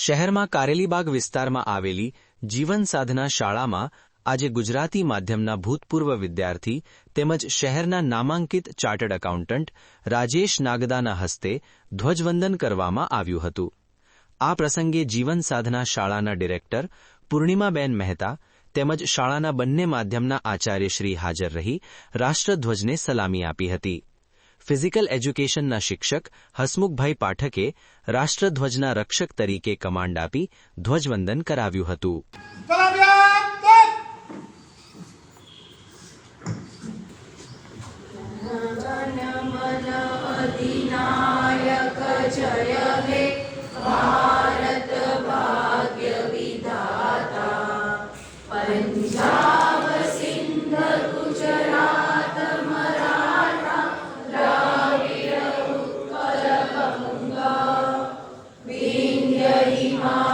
શહેરમાં કારેલીબાગ વિસ્તારમાં આવેલી જીવન સાધના શાળામાં આજે ગુજરાતી માધ્યમના ભૂતપૂર્વ વિદ્યાર્થી તેમજ શહેરના નામાંકિત ચાર્ટર્ડ એકાઉન્ટન્ટ રાજેશ નાગદાના હસ્તે ધ્વજવંદન કરવામાં આવ્યું હતું. આ પ્રસંગે જીવન સાધના શાળાના ડિરેક્ટર પૂર્ણિમાબેન મહેતા તેમજ શાળાના બંને માધ્યમના આચાર્યશ્રી હાજર રહી રાષ્ટ્રધ્વજને સલામી આપી હતી. ફિઝિકલ એજ્યુકેશનના શિક્ષક હસમુખભાઈ પાઠકે રાષ્ટ્રધ્વજના રક્ષક તરીકે કમાન્ડ આપી ધ્વજવંદન કરાવ્યું હતું. Himalaya.